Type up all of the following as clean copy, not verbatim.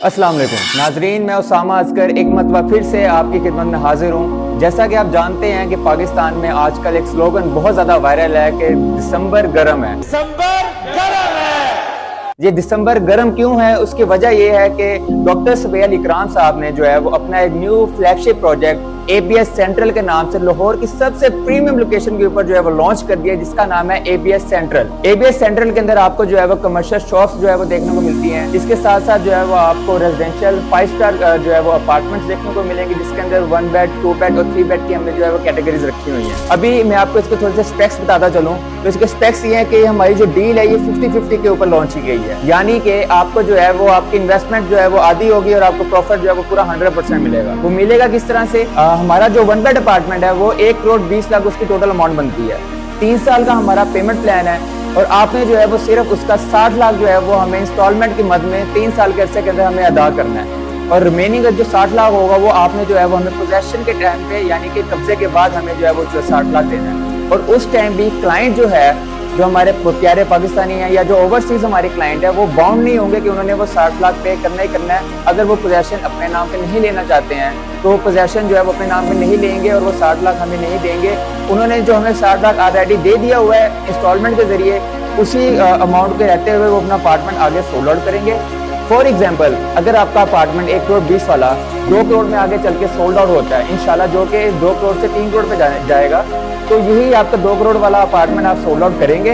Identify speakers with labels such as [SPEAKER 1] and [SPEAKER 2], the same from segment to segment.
[SPEAKER 1] अस्सलाम वालेकुम नाजरीन, मैं उसामा असगर एक मरतबा फिर से आपकी खिदमत में हाजिर हूँ। जैसा कि आप जानते हैं कि पाकिस्तान में आजकल एक स्लोगन बहुत ज़्यादा वायरल है कि दिसंबर गर्म है। दिसंबर गर्म है। ये दिसंबर गर्म क्यों है, उसकी वजह यह है कि डॉक्टर सुबैल इकराम साहब ने जो है वो अपना एक new flagship project ABS central के नाम से लाहौर की सबसे प्रीमियम लोकेशन के ऊपर जो है वो लॉन्च कर दिया, जिसका नाम है ABS सेंट्रल। ABS सेंट्रल के अंदर आपको जो है वो कमर्शियल शॉप्स जो है वो देखने को मिलती हैं। इसके साथ साथ जो है वो आपको रेजिडेंशियल 5 स्टार जो है वो अपार्टमेंट्स देखने को मिलेंगे, जिसके अंदर 1 बेड 2 बेड और 3 बेड की हमने जो है वो कैटेगरीज रखी हुई है। अभी मैं आपको इसके थोड़े से स्पेक्स बताता चलूँ तो इसके स्पेक्स ये है कि हमारी जो डील है ये 50-50 के ऊपर लॉन्च की गई है, यानी कि आपको जो है वो आपकी इन्वेस्टमेंट जो है वो आधी होगी और आपको प्रॉफिट जो है वो पूरा 100% मिलेगा। वो मिलेगा किस तरह से? हमारा जो 1 बेड अपार्टमेंट है वो 1 करोड़ 20 लाख उसकी टोटल अमाउंट बनती है। 3 साल का हमारा पेमेंट प्लान है और आपने जो है वो सिर्फ उसका 60 लाख जो है वो हमें इंस्टॉलमेंट की मद में 3 साल के अरसे के अंदर हमें अदा करना है, और रिमेनिंग जो 60 लाख होगा वो आपने जो है वो हमें पोजेशन के टाइम पे यानी कि कब्जे के बाद हमें जो है वो 60 लाख देना है। और उस टाइम भी क्लाइंट जो है, जो हमारे प्यारे पाकिस्तानी हैं या जो ओवरसीज हमारे क्लाइंट है, वो बाउंड नहीं होंगे कि उन्होंने वो 60 लाख पे करना ही करना है। अगर वो पोजेशन अपने नाम पे नहीं लेना चाहते हैं तो पोजेशन जो है वो अपने नाम पे नहीं लेंगे और वो 60 लाख हमें नहीं देंगे। उन्होंने जो हमें 60 लाख ऑलरेडी दे दिया हुआ है इंस्टॉलमेंट के जरिए, उसी अमाउंट के रहते हुए वो अपना अपार्टमेंट आगे सोल्ड आउट करेंगे। फॉर एग्जाम्पल, अगर आपका अपार्टमेंट 1 करोड़ 20 वाला 2 करोड़ में आगे चल के सोल्ड आउट होता है इंशाल्लाह, जो कि 2 करोड़ से 3 करोड़ पे जाएगा, तो यही आपका 2 करोड़ वाला अपार्टमेंट आप सोल्ड आउट करेंगे,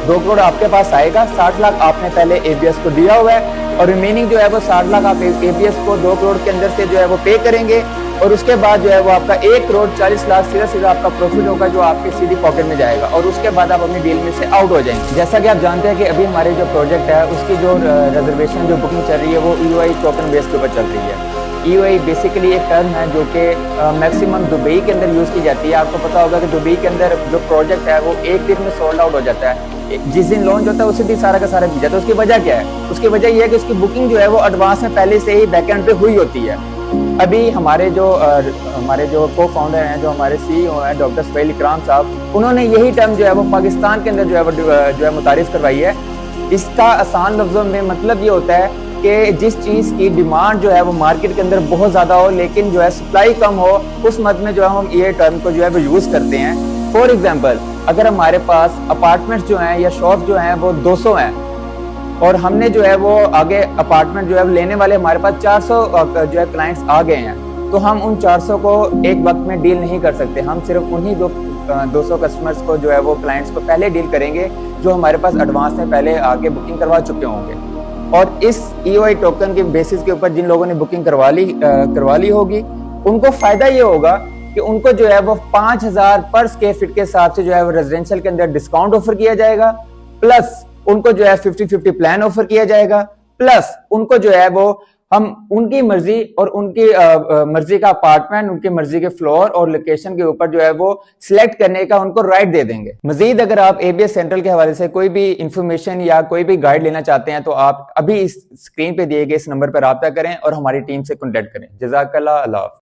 [SPEAKER 1] 2 करोड़ आपके पास आएगा, 60 लाख आपने पहले ABS को दिया हुआ है और रिमेनिंग जो है वो 60 लाख आप ABS को 2 करोड़ के अंदर से जो है वो पे करेंगे, और उसके बाद जो है वो आपका 1 करोड़ 40 लाख सीधा आपका प्रॉफिट होगा जो आपके सीधी पॉकेट में जाएगा, और उसके बाद आप अपनी डील में से आउट हो जाएंगे। जैसा कि आप जानते हैं कि अभी हमारे जो प्रोजेक्ट है उसकी जो रिजर्वेशन जो बुकिंग चल रही है वो EOI टोकन बेस के ऊपर चल रही है। EOI बेसिकली एक टर्म है जो कि मैक्सिमम दुबई के अंदर यूज़ की जाती है। आपको पता होगा कि दुबई के अंदर जो प्रोजेक्ट है वो एक दिन में सोल्ड आउट हो जाता है, जिस दिन लॉन्च होता है उसी दिन सारा का सारा बिक जाता है। उसकी वजह क्या है? उसकी वजह यह है कि उसकी बुकिंग जो है वो एडवांस में पहले से ही बैकएंड पे हुई होती है। अभी हमारे जो को फाउंडर हैं, जो हमारे CEO हैं डॉक्टर सुबैल इकराम साहब, उन्होंने यही टर्म जो है वो पाकिस्तान के अंदर जो है मुतारिफ करवाई है। इसका आसान लफ्ज़ों में मतलब ये होता है कि जिस चीज़ की डिमांड जो है वो मार्केट के अंदर बहुत ज़्यादा हो लेकिन जो है सप्लाई कम हो, उस मद में जो है हम ये टर्म को जो है वो यूज़ करते हैं। फॉर एग्जाम्पल, अगर हमारे पास अपार्टमेंट्स जो हैं या शॉप जो हैं वो 200 हैं और हमने जो है वो आगे अपार्टमेंट जो है लेने वाले हमारे पास 400 जो है क्लाइंट्स आ गए हैं, तो हम उन 400 को एक वक्त में डील नहीं कर सकते। हम सिर्फ उन्हीं 200 कस्टमर्स को जो है वो क्लाइंट्स को पहले डील करेंगे जो हमारे पास एडवांस में पहले आके बुकिंग करवा चुके होंगे। और इस EOI टोकन के बेसिस के ऊपर जिन लोगों ने बुकिंग करवा ली होगी, उनको फायदा ये होगा कि उनको जो है वो 5000 पर स्क्वायर फीट के हिसाब से जो है वो रेजिडेंशियल के अंदर डिस्काउंट ऑफर किया जाएगा, प्लस उनको जो है 50-50 प्लान ऑफर किया जाएगा, प्लस उनको जो है वो हम उनकी मर्जी और उनकी मर्जी का अपार्टमेंट, उनकी मर्जी के फ्लोर और लोकेशन के ऊपर जो है वो सिलेक्ट करने का उनको राइट दे देंगे। मजीद अगर आप ABS सेंट्रल के हवाले से कोई भी इंफॉर्मेशन या कोई भी गाइड लेना चाहते हैं तो आप अभी इस स्क्रीन पे दिए गए इस नंबर पर राब्ता करें और हमारी टीम से कॉन्टेक्ट करें। जज़ाकल्लाह, अल्लाह।